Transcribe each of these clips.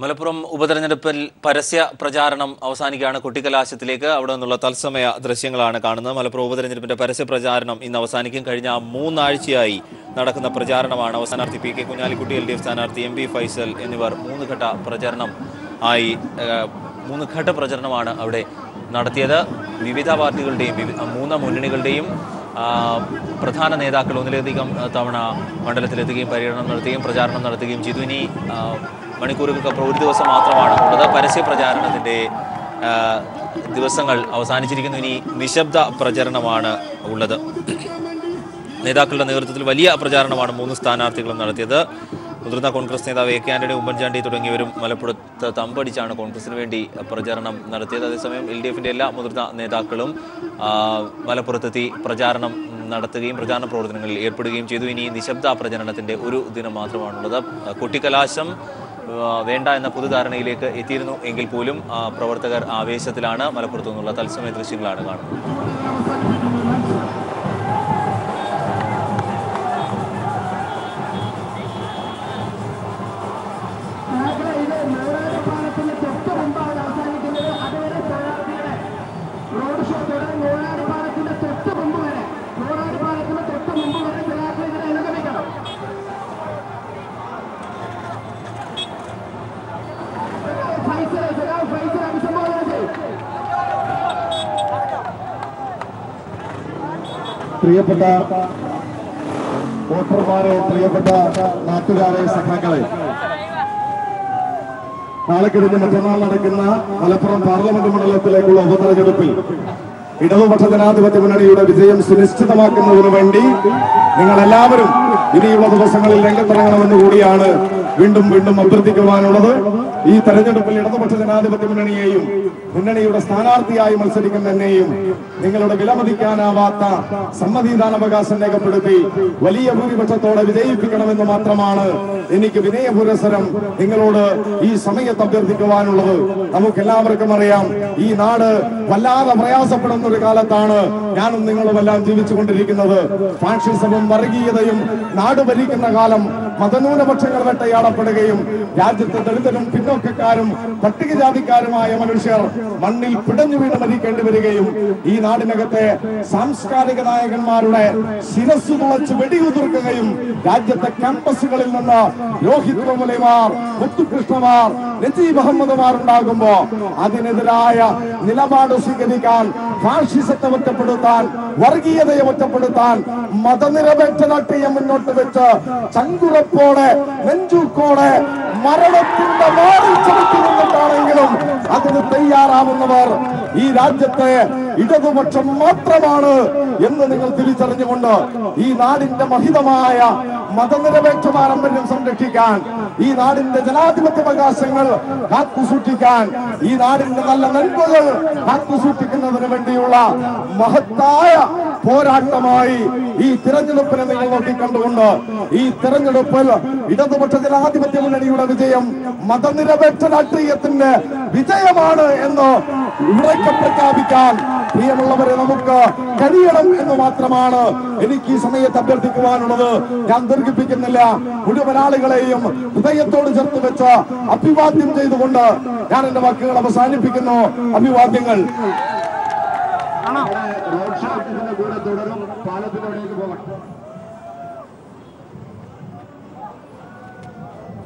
മലപ്പുറം ഉപതെരഞ്ഞെടുപ്പിൽ പരസ്യ പ്രചാരണം അവസാനിക്കുകയാണ്. കൊട്ടിക്കലാശത്തിലേക്ക് അവിടെ നിന്നുള്ള തത്സമയ ദൃശ്യങ്ങളാണ് കാണുന്നത്. മലപ്പുറം ഉപതെരഞ്ഞെടുപ്പിന്റെ പരസ്യ പ്രചാരണം ഇന്ന് അവസാനിക്കും. കഴിഞ്ഞ 3 ആഴ്ചയായി നടക്കുന്ന പ്രചാരണമാണ്. സ്ഥാനാർത്ഥി പി കെ കുഞ്ഞാലിക്കുട്ടി, LDF സ്ഥാനാർത്ഥി MB ഫൈസൽ എന്നിവർ 3 ഘട്ട പ്രചരണമാണ് അവിടെ നടത്തിയത്. വിവിധ പാർട്ടികളുടെയും 3 മുന്നണികളുടെയും പ്രധാന നേതാക്കൾ ഒന്നിലധികം തവണ മണ്ഡലത്തിലെത്തുകയും പര്യടനം നടത്തുകയും പ്രചാരണം നടത്തുകയും ചെയ്തു. ഇനി മണിക്കൂറുകൾക്കപ്പുറം ഒരു ദിവസം മാത്രമാണ് ഉള്ളത്. പരസ്യ പ്രചാരണത്തിൻ്റെ ദിവസങ്ങൾ അവസാനിച്ചിരിക്കുന്നു. ഇനി നിശബ്ദ പ്രചരണമാണ് ഉള്ളത്. നേതാക്കളുടെ നേതൃത്വത്തിൽ വലിയ പ്രചാരണമാണ് 3 സ്ഥാനാർത്ഥികളും നടത്തിയത്. മുതിർന്ന കോൺഗ്രസ് നേതാവ് AK ആന്റണി, ഉമ്മൻചാണ്ടി തുടങ്ങിയവരും മലപ്പുറത്ത് തമ്പടിച്ചാണ് കോൺഗ്രസിന് വേണ്ടി പ്രചാരണം നടത്തിയത്. അതേസമയം LDFിൻ്റെ എല്ലാ മുതിർന്ന നേതാക്കളും മലപ്പുറത്തെത്തി പ്രചാരണം നടത്തുകയും പ്രചാരണ പ്രവർത്തനങ്ങളിൽ ഏർപ്പെടുകയും ചെയ്തു. ഇനി നിശബ്ദ പ്രചരണത്തിൻ്റെ ഒരു ദിനം മാത്രമാണുള്ളത്. കൊട്ടിക്കലാശം വേണ്ട എന്ന പൊതുധാരണയിലേക്ക് എത്തിയിരുന്നു എങ്കിൽ പോലും പ്രവർത്തകർ ആവേശത്തിലാണ്. മലപ്പുറത്തു നിന്നുള്ള തത്സമയ ദൃശ്യങ്ങളാണ് കാണുന്നത്. പ്രിയപ്പെട്ട വോട്ടർമാരെ, പ്രിയപ്പെട്ട നാട്ടുകാരെ, സഖാക്കളെ, നാളെ കഴിഞ്ഞ് മറ്റന്നാൾ നടക്കുന്ന മലപ്പുറം പാർലമെന്റ് മണ്ഡലത്തിലേക്കുള്ള ഉപതെരഞ്ഞെടുപ്പിൽ ഇടതുപക്ഷ ജനാധിപത്യ മുന്നണിയുടെ വിജയം സുനിശ്ചിതമാക്കുന്നതിനു വേണ്ടി നിങ്ങളെല്ലാവരും ഇനിയുള്ള ദിവസങ്ങളിൽ രംഗത്തിറങ്ങണമെന്ന് കൂടിയാണ് വീണ്ടും അഭ്യർത്ഥിക്കുവാനുള്ളത്. ഈ തെരഞ്ഞെടുപ്പിൽ ഇടതുപക്ഷ ജനാധിപത്യ മുന്നണിയെയും മുന്നണിയുടെ സ്ഥാനാർത്ഥിയായി മത്സരിക്കുന്ന എന്നെയും നിങ്ങളുടെ വിലമതിക്കാനാവാത്ത സമ്മതിദാനാവകാശം രേഖപ്പെടുത്തി വലിയ ഭൂരിപക്ഷത്തോടെ വിജയിപ്പിക്കണമെന്ന് മാത്രമാണ് എനിക്ക് വിനയപുരസരം നിങ്ങളോട് ഈ സമയത്ത് അഭ്യർത്ഥിക്കുവാനുള്ളത്. നമുക്കെല്ലാവർക്കും അറിയാം, ഈ നാട് വല്ലാതെ പ്രയാസപ്പെടുന്ന ഒരു കാലത്താണ് ഞാനും നിങ്ങളുമെല്ലാം ജീവിച്ചുകൊണ്ടിരിക്കുന്നത്. ഫാഷിസവും വർഗീയതയും നാട് ഭരിക്കുന്ന കാലം, മതന്യൂനപക്ഷങ്ങൾ വേട്ടയാടപ്പെടുകയും രാജ്യത്തെ ദളിതരും പിന്നോക്കക്കാരും പട്ടികജാതിക്കാരുമായ മനുഷ്യർ മണ്ണിൽ പിടഞ്ഞു വീണ് മരിക്കേണ്ടി വരികയും ഈ നാടിനകത്തെ സാംസ്കാരിക നായകന്മാരുടെ ശിരസ് തുളച്ച് വെടിയുതിർക്കുകയും രാജ്യത്തെ ക്യാമ്പസുകളിൽ നിന്ന് രോഹിത് വെമുലമാർ, മുത്തുകൃഷ്ണമാർ, നജീബ് അഹമ്മദ്മാർ ഉണ്ടാകുമ്പോ അതിനെതിരായ നിലപാട് സ്വീകരിക്കാൻ, ഫാഷിസത്തെ ഒറ്റപ്പെടുത്താൻ, വർഗീയതയെ ഒറ്റപ്പെടുത്താൻ മതനിരപേക്ഷ രാഷ്ട്രീയം മുന്നോട്ട് വെച്ച് ചങ്കുറപ്പോടെ നെഞ്ചൂക്കോടെ മരണത്തിന്റെ വാറിൽ ചവിട്ടി നിന്നിട്ടാണെങ്കിലും അതിന് തയ്യാറാവുന്നവർ ഈ രാജ്യത്തെ ഇടതുപക്ഷം മാത്രമാണ് എന്ന് നിങ്ങൾ തിരിച്ചറിഞ്ഞുകൊണ്ട് ഈ നാടിന്റെ മഹിതമായ മതനിരപേക്ഷ പാരമ്പര്യം സംരക്ഷിക്കാൻ, ഈ നാടിന്റെ ജനാധിപത്യാവകാശങ്ങൾ കാത്തുസൂക്ഷിക്കാൻ, ഈ നാടിന്റെ നല്ല നന്മകൾ കാത്തുസൂക്ഷിക്കുന്നതിന് വേണ്ടിയുള്ള മഹത്തായ പോരാട്ടമായി ഈ തിരഞ്ഞെടുപ്പിനെ നിങ്ങൾ നോക്കിക്കണ്ടുകൊണ്ട് ഈ തിരഞ്ഞെടുപ്പിൽ ഇടതുപക്ഷ ജനാധിപത്യ മുന്നണിയുടെ വിജയം മതനിരപേക്ഷ രാഷ്ട്രീയത്തിന്റെ വിജയമാണ് എന്ന് ഉറക്കെ പ്രഖ്യാപിക്കാൻ പ്രിയമുള്ളവരെ നമുക്ക് കഴിയണം എന്ന് മാത്രമാണ് എനിക്ക് ഈ സമയത്ത് അഭ്യർത്ഥിക്കുവാനുള്ളത്. ഞാൻ ദീർഘിപ്പിക്കുന്നില്ല. മുഴുവൻ ആളുകളെയും ഹൃദയത്തോട് ചേർത്ത് വെച്ച് അഭിവാദ്യം ചെയ്തുകൊണ്ട് ഞാൻ എന്റെ വാക്കുകൾ അവസാനിപ്പിക്കുന്നു. അഭിവാദ്യങ്ങൾ.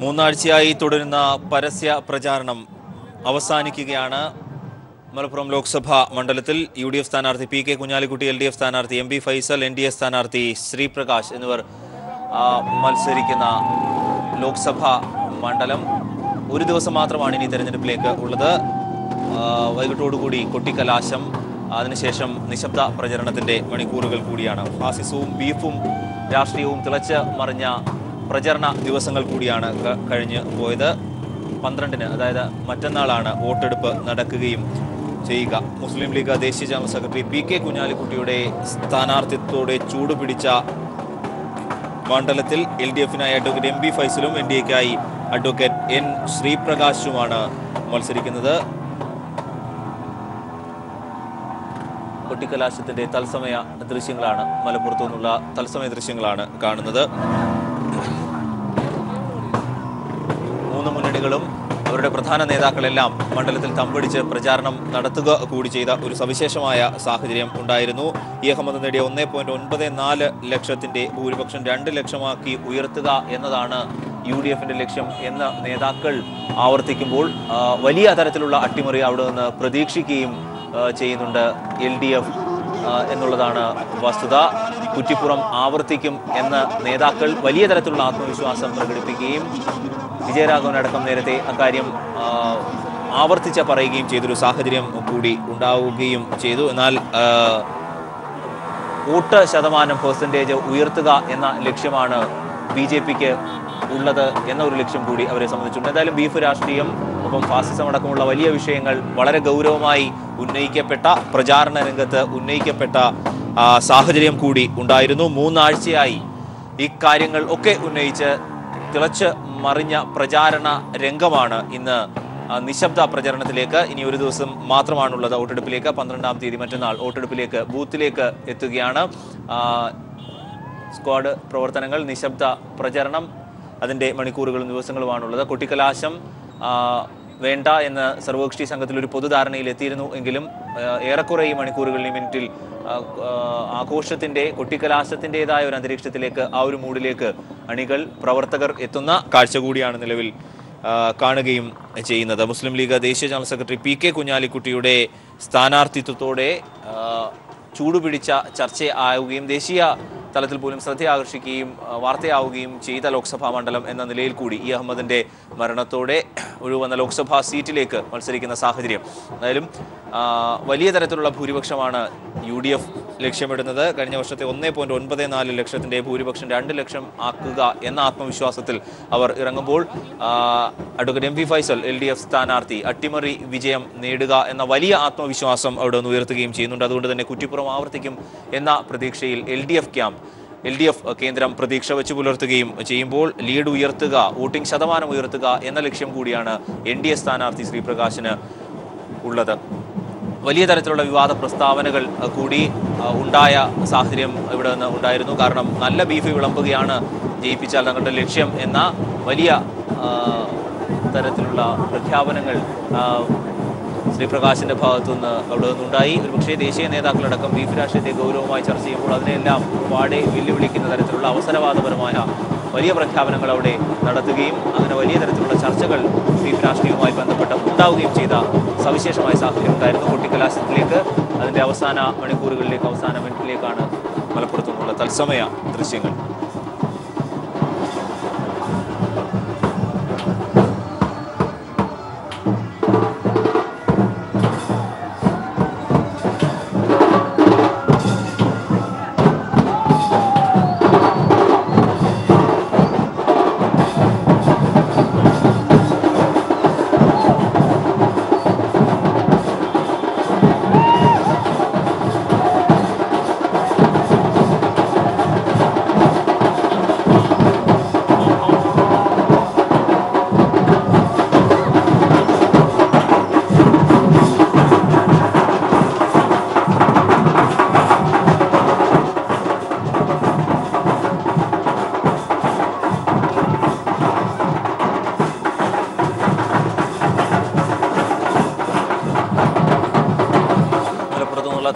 മൂന്നാഴ്ചയായി തുടരുന്ന പരസ്യ പ്രചാരണം അവസാനിക്കുകയാണ്. മലപ്പുറം ലോക്സഭാ മണ്ഡലത്തിൽ UDF സ്ഥാനാർത്ഥി പി കെ കുഞ്ഞാലിക്കുട്ടി, LDF സ്ഥാനാർത്ഥി MB ഫൈസൽ, NDA സ്ഥാനാർത്ഥി ശ്രീപ്രകാശ് എന്നിവർ മത്സരിക്കുന്ന ലോക്സഭാ മണ്ഡലം. ഒരു ദിവസം മാത്രമാണ് ഇനി തെരഞ്ഞെടുപ്പിലേക്ക് ഉള്ളത്. വൈകിട്ടോടുകൂടി കൊട്ടിക്കലാശം, അതിനുശേഷം നിശബ്ദ പ്രചരണത്തിൻ്റെ മണിക്കൂറുകൾ കൂടിയാണ്. ഫാസിസവും ബീഫും രാഷ്ട്രീയവും തിളച്ച് മറിഞ്ഞ പ്രചരണ ദിവസങ്ങൾ കൂടിയാണ് കഴിഞ്ഞ് പോയത്. 12-ന്, അതായത് മറ്റന്നാളാണ് വോട്ടെടുപ്പ് നടക്കുകയും ചെയ്യുക. മുസ്ലിം ലീഗ് ദേശീയ ജനറൽ സെക്രട്ടറി പി കെ കുഞ്ഞാലിക്കുട്ടിയുടെ സ്ഥാനാർത്ഥിത്വത്തോടെ ചൂടുപിടിച്ച മണ്ഡലത്തിൽ LDFനായി അഡ്വക്കേറ്റ് MB ഫൈസലും NDAക്കായി അഡ്വക്കേറ്റ് N ശ്രീപ്രകാശുമാണ് മത്സരിക്കുന്നത്. കൊട്ടിക്കലാശത്തിന്റെ തത്സമയ ദൃശ്യങ്ങളാണ്, മലപ്പുറത്തു നിന്നുള്ള തത്സമയ ദൃശ്യങ്ങളാണ് കാണുന്നത്. 3 മുന്നണികളും അവരുടെ പ്രധാന നേതാക്കളെല്ലാം മണ്ഡലത്തിൽ തമ്പടിച്ച് പ്രചാരണം നടത്തുക കൂടി ചെയ്ത ഒരു സവിശേഷമായ സാഹചര്യം ഉണ്ടായിരുന്നു. ഇ അഹമ്മദ് നേടിയ 1.94 ലക്ഷത്തിന്റെ ഭൂരിപക്ഷം 2 ലക്ഷമാക്കി ഉയർത്തുക എന്നതാണ് UDFന്റെ ലക്ഷ്യം എന്ന് നേതാക്കൾ ആവർത്തിക്കുമ്പോൾ വലിയ തരത്തിലുള്ള അട്ടിമറി അവിടെ നിന്ന് പ്രതീക്ഷിക്കുകയും ചെയ്യുന്നുണ്ട് LDF എന്നുള്ളതാണ് വസ്തുത. കുറ്റിപ്പുറം ആവർത്തിക്കും എന്ന നേതാക്കൾ വലിയ തരത്തിലുള്ള ആത്മവിശ്വാസം പ്രകടിപ്പിക്കുകയും വിജയരാഘവനടക്കം നേരത്തെ അക്കാര്യം ആവർത്തിച്ച് പറയുകയും ചെയ്തൊരു സാഹചര്യം കൂടി ഉണ്ടാവുകയും ചെയ്തു. എന്നാൽ വോട്ട് ശതമാനം പെർസെൻറ്റേജ് ഉയർത്തുക എന്ന ലക്ഷ്യമാണ് BJPക്ക് ഉള്ളത് എന്ന ഒരു ലക്ഷ്യം കൂടി അവരെ സംബന്ധിച്ചിട്ടുണ്ട്. എന്തായാലും ബീഫ് രാഷ്ട്രീയം ഒപ്പം ഫാസിസം അടക്കമുള്ള വലിയ വിഷയങ്ങൾ വളരെ ഗൗരവമായി ഉന്നയിക്കപ്പെട്ട പ്രചാരണ രംഗത്ത് ഉന്നയിക്കപ്പെട്ട സാഹചര്യം കൂടി ഉണ്ടായിരുന്നു. 3 ആഴ്ചയായി ഈ കാര്യങ്ങൾ ഒക്കെ ഉന്നയിച്ച് തിളച്ച് മറിഞ്ഞ പ്രചാരണ രംഗമാണ് ഇന്ന് നിശബ്ദ പ്രചരണത്തിലേക്ക്. ഇനി ഒരു ദിവസം മാത്രമാണുള്ളത് വോട്ടെടുപ്പിലേക്ക്. 12-ാം തീയതി മറ്റന്നാൾ വോട്ടെടുപ്പിലേക്ക് ബൂത്തിലേക്ക് എത്തുകയാണ്. സ്ക്വാഡ് പ്രവർത്തനങ്ങൾ, നിശബ്ദ പ്രചരണം, അതിൻ്റെ മണിക്കൂറുകളും ദിവസങ്ങളുമാണുള്ളത്. കൊട്ടിക്കലാശം വേണ്ട എന്ന് സർവകക്ഷി സംഘത്തിൽ ഒരു പൊതുധാരണയിൽ എത്തിയിരുന്നു എങ്കിലും ഏറെക്കുറെ ഈ മണിക്കൂറുകളിൽ മിനിറ്റിൽ ആഘോഷത്തിൻ്റെ കൊട്ടിക്കലാശത്തിൻ്റെതായ ഒരു അന്തരീക്ഷത്തിലേക്ക്, ആ ഒരു മൂഡിലേക്ക് അണികൾ പ്രവർത്തകർ എത്തുന്ന കാഴ്ച കൂടിയാണ് നിലവിൽ കാണുകയും ചെയ്യുന്നത്. മുസ്ലിം ലീഗ് ദേശീയ ജനറൽ സെക്രട്ടറി PK കുഞ്ഞാലിക്കുട്ടിയുടെ സ്ഥാനാർത്ഥിത്വത്തോടെ ചൂടുപിടിച്ച ചർച്ചയാവുകയും ദേശീയ തലത്തിൽ പോലും ശ്രദ്ധ ആകർഷിക്കുകയും വാർത്തയാവുകയും ചെയ്ത ലോക്സഭാ മണ്ഡലം എന്ന നിലയിൽ കൂടി ഇ അഹമ്മദിൻ്റെ മരണത്തോടെ ഒഴിവന്ന ലോക്സഭാ സീറ്റിലേക്ക് മത്സരിക്കുന്ന സാഹചര്യം. എന്തായാലും വലിയ തരത്തിലുള്ള ഭൂരിപക്ഷമാണ് UDF ലക്ഷ്യമിടുന്നത്. കഴിഞ്ഞ വർഷത്തെ 1.94 ലക്ഷത്തിൻ്റെ ഭൂരിപക്ഷം 2 ലക്ഷം ആക്കുക എന്ന ആത്മവിശ്വാസത്തിൽ അവർ ഇറങ്ങുമ്പോൾ അഡ്വക്കേറ്റ് MV ഫൈസൽ LDF സ്ഥാനാർത്ഥി അട്ടിമറി വിജയം നേടുക എന്ന വലിയ ആത്മവിശ്വാസം അവിടെ നിന്ന് ഉയർത്തുകയും ചെയ്യുന്നുണ്ട്. അതുകൊണ്ട് തന്നെ കുറ്റിപ്പുറം ആവർത്തിക്കും എന്ന പ്രതീക്ഷയിൽ LDF കേന്ദ്രം പ്രതീക്ഷ വെച്ച് പുലർത്തുകയും ചെയ്യുമ്പോൾ ലീഡ് ഉയർത്തുക, വോട്ടിംഗ് ശതമാനം ഉയർത്തുക എന്ന ലക്ഷ്യം കൂടിയാണ് NDA സ്ഥാനാർത്ഥി ശ്രീപ്രകാശിന് ഉള്ളത്. വലിയ തരത്തിലുള്ള വിവാദ പ്രസ്താവനകൾ കൂടി ഉണ്ടായ സാഹചര്യം ഇവിടെ നിന്ന് ഉണ്ടായിരുന്നു. കാരണം നല്ല ബീഫ് വിളമ്പുകയാണ് ജയിപ്പിച്ചാൽ തങ്ങളുടെ ലക്ഷ്യം എന്ന വലിയ തരത്തിലുള്ള പ്രഖ്യാപനങ്ങൾ ശ്രീപ്രകാശിന്റെ ഭാഗത്തുനിന്ന് അവിടെ നിന്നുണ്ടായി. ഒരുപക്ഷേ ദേശീയ നേതാക്കളടക്കം ബീഫ് രാഷ്ട്രീയത്തെ ഗൗരവമായി ചർച്ച ചെയ്യുമ്പോൾ അതിനെല്ലാം പാടെ വെല്ലുവിളിക്കുന്ന തരത്തിലുള്ള അവസരവാദപരമായ വലിയ പ്രഖ്യാപനങ്ങൾ അവിടെ നടത്തുകയും അങ്ങനെ വലിയ തരത്തിലുള്ള ചർച്ചകൾ ബീഫ് രാഷ്ട്രീയവുമായി ബന്ധപ്പെട്ട് ഉണ്ടാവുകയും ചെയ്ത സവിശേഷമായ സാഹചര്യം ഉണ്ടായിരുന്നു. കൊട്ടിക്കലാശത്തിലേക്ക്, അതിൻ്റെ അവസാന മണിക്കൂറുകളിലേക്ക്, അവസാന മിനിറ്റിലേക്കാണ് മലപ്പുറത്തു നിന്നുള്ള തത്സമയ ദൃശ്യങ്ങൾ.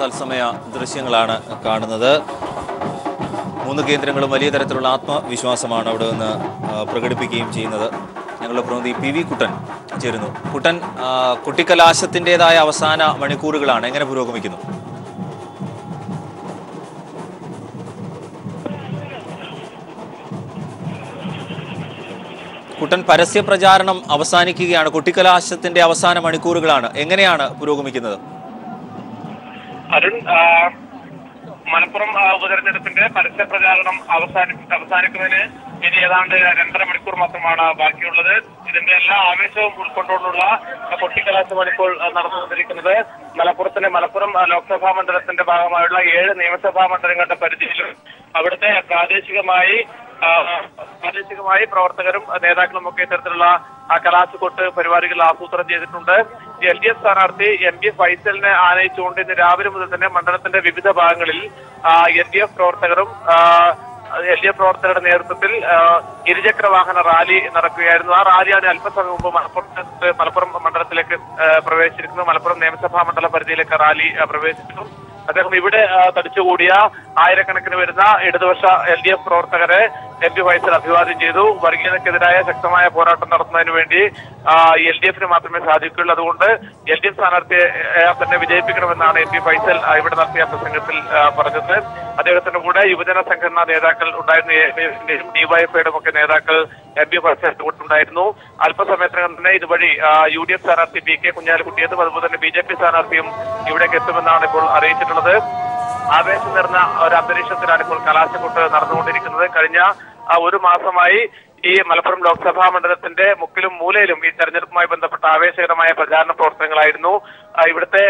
തത്സമയ ദൃശ്യങ്ങളാണ് കാണുന്നത്. 3 കേന്ദ്രങ്ങളും വലിയ തരത്തിലുള്ള ആത്മവിശ്വാസമാണ് അവിടെ നിന്ന് പ്രകടിപ്പിക്കുകയും ചെയ്യുന്നത്. ഞങ്ങളുടെ പ്രതിനിധി PV കുട്ടൻ ചേരുന്നു. കുട്ടൻ, കൊട്ടിക്കലാശത്തിൻ്റെതായ അവസാന മണിക്കൂറുകളാണ്, എങ്ങനെ പുരോഗമിക്കുന്നു? കുട്ടൻ, പരസ്യ പ്രചാരണം അവസാനിക്കുകയാണ്, കൊട്ടിക്കലാശത്തിന്റെ അവസാന മണിക്കൂറുകളാണ്, എങ്ങനെയാണ് പുരോഗമിക്കുന്നത്? അരുൺ, മലപ്പുറം ഉപതെരഞ്ഞെടുപ്പിന്റെ പരസ്യ പ്രചാരണം അവസാനിക്കുന്നതിന് ഇനി ഏതാണ്ട് 2.5 മണിക്കൂർ മാത്രമാണ് ബാക്കിയുള്ളത്. ഇതിന്റെ എല്ലാ ആവേശവും ഉൾക്കൊണ്ടുകൊണ്ടുള്ള കൊട്ടിക്കലാശമാണ് ഇപ്പോൾ നടന്നുകൊണ്ടിരിക്കുന്നത്. മലപ്പുറം ലോക്സഭാ മണ്ഡലത്തിന്റെ ഭാഗമായുള്ള 7 നിയമസഭാ മണ്ഡലങ്ങളുടെ പരിധിയിലും അവിടുത്തെ പ്രാദേശികമായി പ്രവർത്തകരും നേതാക്കളും ഒക്കെ ഇത്തരത്തിലുള്ള കലാശക്കൊട്ട് പരിപാടികൾ ആസൂത്രണം ചെയ്തിട്ടുണ്ട്. LDF സ്ഥാനാർത്ഥി MV ഫൈസലിനെ ആനയിച്ചുകൊണ്ട് ഇന്ന് രാവിലെ മുതൽ തന്നെ മണ്ഡലത്തിന്റെ വിവിധ ഭാഗങ്ങളിൽ LDF പ്രവർത്തകരും LDF പ്രവർത്തകരുടെ നേതൃത്വത്തിൽ ഇരുചക്ര വാഹന റാലി നടക്കുകയായിരുന്നു. ആ റാലിയാണ് അല്പസമയം മുമ്പ് മലപ്പുറം മണ്ഡലത്തിലേക്ക് പ്രവേശിച്ചിരിക്കുന്നത്. മലപ്പുറം നിയമസഭാ മണ്ഡല പരിധിയിലേക്ക് റാലി പ്രവേശിച്ചു. അദ്ദേഹം ഇവിടെ തടിച്ചുകൂടിയ ആയിരക്കണക്കിന് വരുന്ന ഇടതുപക്ഷ LDF പ്രവർത്തകരെ MP ഫൈസൽ അഭിവാദ്യം ചെയ്തു. വർഗീയതക്കെതിരായ ശക്തമായ പോരാട്ടം നടത്തുന്നതിന് വേണ്ടി LDFന് മാത്രമേ സാധിക്കുകയുള്ളൂ. അതുകൊണ്ട് LDF സ്ഥാനാർത്ഥിയെ തന്നെ വിജയിപ്പിക്കണമെന്നാണ് MP ഫൈസൽ ഇവിടെ നടത്തിയ പ്രസംഗത്തിൽ പറഞ്ഞത്. അദ്ദേഹത്തിന്റെ കൂടെ യുവജന സംഘടനാ നേതാക്കൾ ഉണ്ടായിരുന്നു. DYFഐയുടെ ഒക്കെ നേതാക്കൾ MP ഫൈസൽ ഉണ്ടായിരുന്നു. അല്പസമയത്തിനകം തന്നെ ഇതുവഴി UDF സ്ഥാനാർത്ഥി PK കുഞ്ഞാലിക്കുട്ടിയെത്തും അതുപോലെ തന്നെ BJP സ്ഥാനാർത്ഥിയും ഇവിടേക്ക് എത്തുമെന്നാണ് ഇപ്പോൾ അറിയിച്ചിട്ടുള്ളത്. ആവേശം നിറഞ്ഞ ഒരു അന്തരീക്ഷത്തിലാണ് ഇപ്പോൾ കലാശക്കൊട്ട് നടന്നുകൊണ്ടിരിക്കുന്നത്. കഴിഞ്ഞ ഒരു മാസമായി ഈ മലപ്പുറം ലോക്സഭാ മണ്ഡലത്തിന്റെ മുക്കിലും മൂലയിലും ഈ തെരഞ്ഞെടുപ്പുമായി ബന്ധപ്പെട്ട ആവേശകരമായ പ്രചാരണ പ്രവർത്തനങ്ങളായിരുന്നു. ഇവിടുത്തെ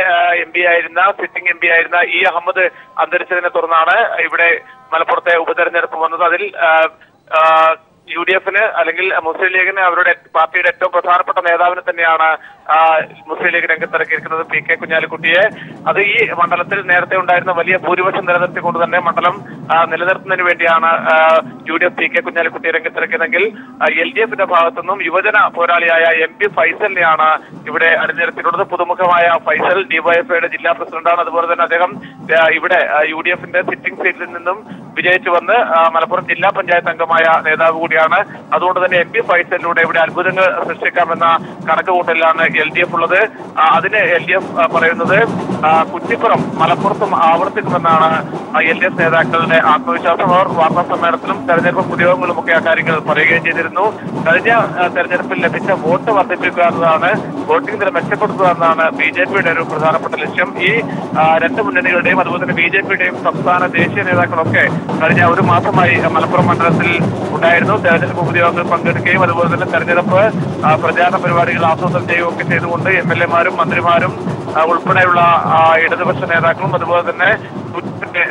സിറ്റിംഗ് MP ആയിരുന്ന E അഹമ്മദ് അന്തരിച്ചതിനെ തുടർന്നാണ് ഇവിടെ മലപ്പുറത്തെ ഉപതെരഞ്ഞെടുപ്പ് വന്നത്. അതിൽ UDFന് അല്ലെങ്കിൽ മുസ്ലിം ലീഗിന് അവരുടെ പാർട്ടിയുടെ ഏറ്റവും പ്രധാനപ്പെട്ട നേതാവിനെ തന്നെയാണ് മുസ്ലിം ലീഗ് രംഗത്തിറക്കിയിരിക്കുന്നത്, PK കുഞ്ഞാലിക്കുട്ടിയെ. അത് ഈ മണ്ഡലത്തിൽ നേരത്തെ ഉണ്ടായിരുന്ന വലിയ ഭൂരിപക്ഷം നിലനിർത്തിക്കൊണ്ട് തന്നെ മണ്ഡലം നിലനിർത്തുന്നതിന് വേണ്ടിയാണ് UDF PK കുഞ്ഞാലിക്കുട്ടിയെ രംഗത്തിറക്കിയതെങ്കിൽ LDFന്റെ ഭാഗത്തുനിന്നും യുവജന പോരാളിയായ MP ഫൈസലിനെയാണ് ഇവിടെ അണിനിരത്തിയിട്ടുള്ളത്. പുതുമുഖമായ ഫൈസൽ DYFഐയുടെ ജില്ലാ പ്രസിഡന്റാണ്. അതുപോലെ തന്നെ അദ്ദേഹം ഇവിടെ UDFന്റെ സിറ്റിംഗ് സീറ്റിൽ നിന്നും വിജയിച്ചു വന്ന് മലപ്പുറം ജില്ലാ പഞ്ചായത്ത് അംഗമായ നേതാവ് കൂടിയാണ്. അതുകൊണ്ട് തന്നെ MP ഫൈസലിലൂടെ ഇവിടെ അത്ഭുതങ്ങൾ സൃഷ്ടിക്കാമെന്ന കണക്കുകൂട്ടലാണ് LDF ഉള്ളത്. അതിന് LDF പറയുന്നത് കുറ്റിപ്പുറം മലപ്പുറത്തും ആവർത്തിക്കുമെന്നാണ് LDF നേതാക്കളുടെ ആത്മവിശ്വാസം. അവർ വാർത്താ സമ്മേളനത്തിലും തെരഞ്ഞെടുപ്പ് പൊതുയോഗങ്ങളിലും ഒക്കെ ആ കാര്യങ്ങൾ പറയുകയും ചെയ്തിരുന്നു. കഴിഞ്ഞ തെരഞ്ഞെടുപ്പിൽ ലഭിച്ച വോട്ട് വർദ്ധിപ്പിക്കുക എന്നതാണ്, വോട്ടിംഗ് നില മെച്ചപ്പെടുത്തുക എന്നതാണ് BJPയുടെ ഒരു പ്രധാനപ്പെട്ട ലക്ഷ്യം. ഈ രണ്ട് മുന്നണികളുടെയും അതുപോലെ തന്നെ BJPയുടെയും സംസ്ഥാന ദേശീയ നേതാക്കളൊക്കെ കഴിഞ്ഞ ഒരു മാസമായി മലപ്പുറം മണ്ഡലത്തിൽ ഉണ്ടായിരുന്നു. തെരഞ്ഞെടുപ്പ് പൊതുയോഗങ്ങളിൽ പങ്കെടുക്കുകയും അതുപോലെ തന്നെ തെരഞ്ഞെടുപ്പ് പ്രചാരണ പരിപാടികൾ ആസൂത്രണം ചെയ്യുകയൊക്കെ ചെയ്തുകൊണ്ട് MLA-മാരും മന്ത്രിമാരും ഉൾപ്പെടെയുള്ള ഇടതുപക്ഷ നേതാക്കളും അതുപോലെ തന്നെ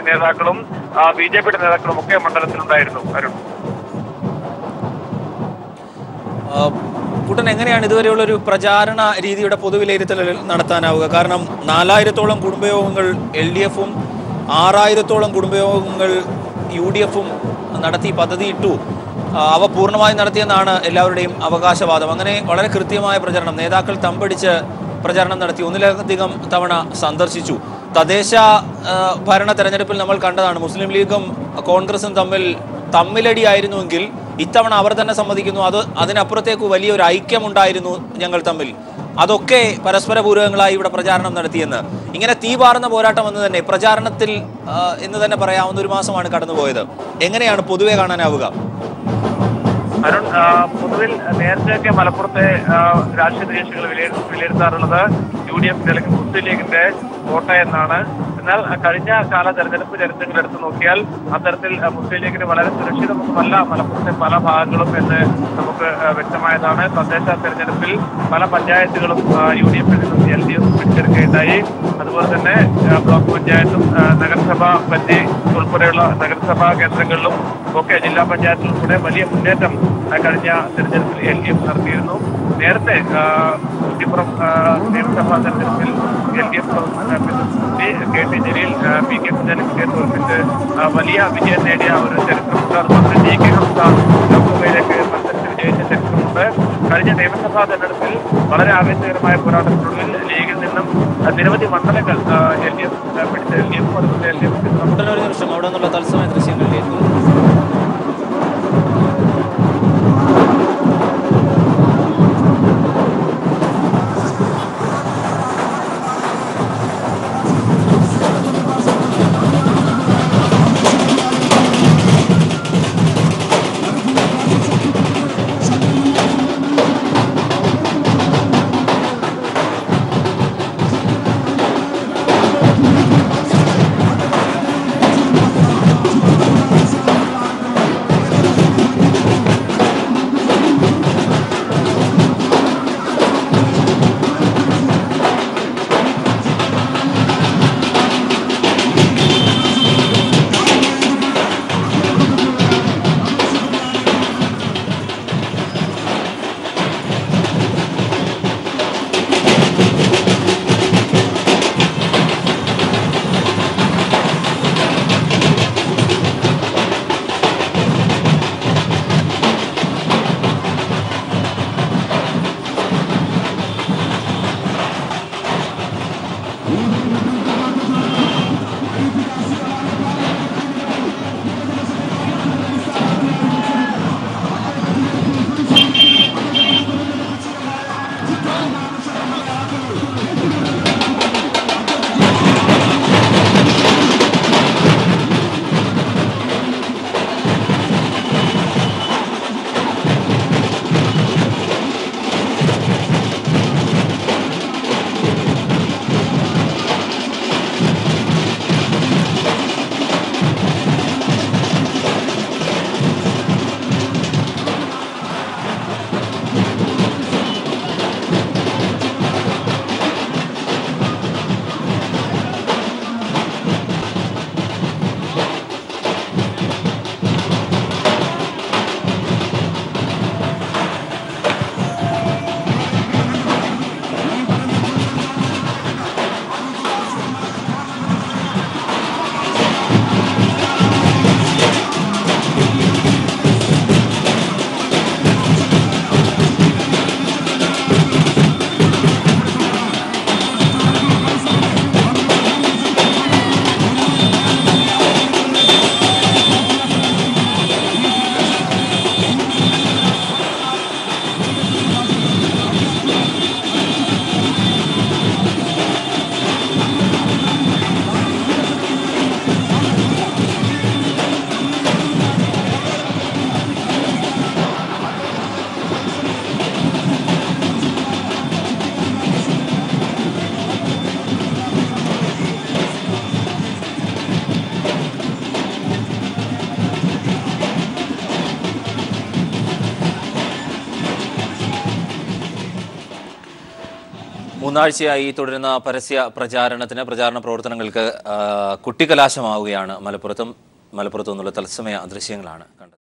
നേതാക്കളും BJPയുടെ നേതാക്കളും ഒക്കെ മണ്ഡലത്തിലുണ്ടായിരുന്നു. അരുൺ, കൂട്ടൻ എങ്ങനെയാണ് ഇതുവരെയുള്ള ഒരു പ്രചാരണ രീതിയുടെ പൊതുവിലയിരുത്തൽ നടത്താനാവുക? കാരണം 4000-ഓളം കുടുംബയോഗങ്ങൾ LDFും 6000-ഓളം കുടുംബയോഗങ്ങൾ UDFും നടത്തി പദ്ധതിയിട്ടു. അവ പൂർണ്ണമായും നടത്തിയെന്നാണ് എല്ലാവരുടെയും അവകാശവാദം. അങ്ങനെ വളരെ കൃത്യമായ പ്രചരണം, നേതാക്കൾ തമ്പടിച്ച് പ്രചരണം നടത്തി, ഒന്നിലധികം തവണ സന്ദർശിച്ചു. തദ്ദേശ ഭരണ തെരഞ്ഞെടുപ്പിൽ നമ്മൾ കണ്ടതാണ്, മുസ്ലിം ലീഗും കോൺഗ്രസും തമ്മിലടിയായിരുന്നുവെങ്കിൽ ഇത്തവണ അവർ തന്നെ സമ്മതിക്കുന്നു അതിനപ്പുറത്തേക്ക് വലിയൊരു ഐക്യമുണ്ടായിരുന്നു ഞങ്ങൾ തമ്മിൽ. അതൊക്കെ പരസ്പര പൂരകങ്ങളായി ഇവിടെ പ്രചാരണം നടത്തിയെന്ന്. ഇങ്ങനെ തീപാറുന്ന പോരാട്ടം എന്ന് തന്നെ പ്രചാരണത്തിൽ എന്ന് തന്നെ പറയാവുന്ന ഒരു മാസമാണ് കടന്നുപോയത്. എങ്ങനെയാണ് പൊതുവെ കാണാനാവുക? അരുൺ, പൊതുവിൽ നേരത്തെയൊക്കെ മലപ്പുറത്തെ രാഷ്ട്രീയ കക്ഷികൾ വിലയിരുത്താറുള്ളത് UDF അല്ലെങ്കിൽ മുസ്ലിം ലീഗിന്റെ കോട്ടയെന്നാണ്. എന്നാൽ കഴിഞ്ഞ കാല തെരഞ്ഞെടുപ്പ് ചരിത്രങ്ങൾ എടുത്തു നോക്കിയാൽ അത്തരത്തിൽ മുസ്ലിം ലീഗിന് വളരെ സുരക്ഷിതമൊന്നുമല്ല മലപ്പുറത്തെ പല ഭാഗങ്ങളും എന്ന് നമുക്ക് വ്യക്തമായതാണ്. തദ്ദേശ തെരഞ്ഞെടുപ്പിൽ പല പഞ്ചായത്തുകളും UDFിൽ നിന്നും LDF പിടിച്ചെടുക്കുകയുണ്ടായി. അതുപോലെ തന്നെ ബ്ലോക്ക് പഞ്ചായത്തും നഗരസഭാ പരിധി ഉൾപ്പെടെയുള്ള നഗരസഭാ കേന്ദ്രങ്ങളിലും ഒക്കെ ജില്ലാ പഞ്ചായത്തിൽ ഉൾപ്പെടെ വലിയ മുന്നേറ്റം കഴിഞ്ഞ തെരഞ്ഞെടുപ്പിൽ LDF നടത്തിയിരുന്നു. നേരത്തെ കുറ്റിപ്പുറം നിയമസഭാ തെരഞ്ഞെടുപ്പിൽ LDF KT ജലീൽ PK കുഞ്ഞാലിക്കുട്ടിയെ തോൽപ്പിച്ച് വലിയ വിജയം നേടിയ ഒരു ചരിത്രമുണ്ട്. അതുപോലെ DK ഹംസ ലോക്സഭയിലേക്ക് മത്സരിച്ച് വിജയിച്ച ചരിത്രമുണ്ട്. കഴിഞ്ഞ നിയമസഭാ തെരഞ്ഞെടുപ്പിൽ വളരെ ആവേശകരമായ പോരാട്ടത്തിനുള്ളിൽ ലീഗിൽ നിന്നും നിരവധി മണ്ഡലങ്ങൾ LDF പിടിച്ച LDF അതുപോലെ LDF അവിടെ നിന്നുള്ള തത്സമയ ദൃശ്യങ്ങളിലേക്ക് മൂന്നാഴ്ചയായി തുടരുന്ന പ്രചാരണ പ്രവർത്തനങ്ങൾക്ക് കുട്ടിക്കലാശമാവുകയാണ് മലപ്പുറത്തു നിന്നുള്ള തത്സമയ ദൃശ്യങ്ങളാണ് കണ്ടത്.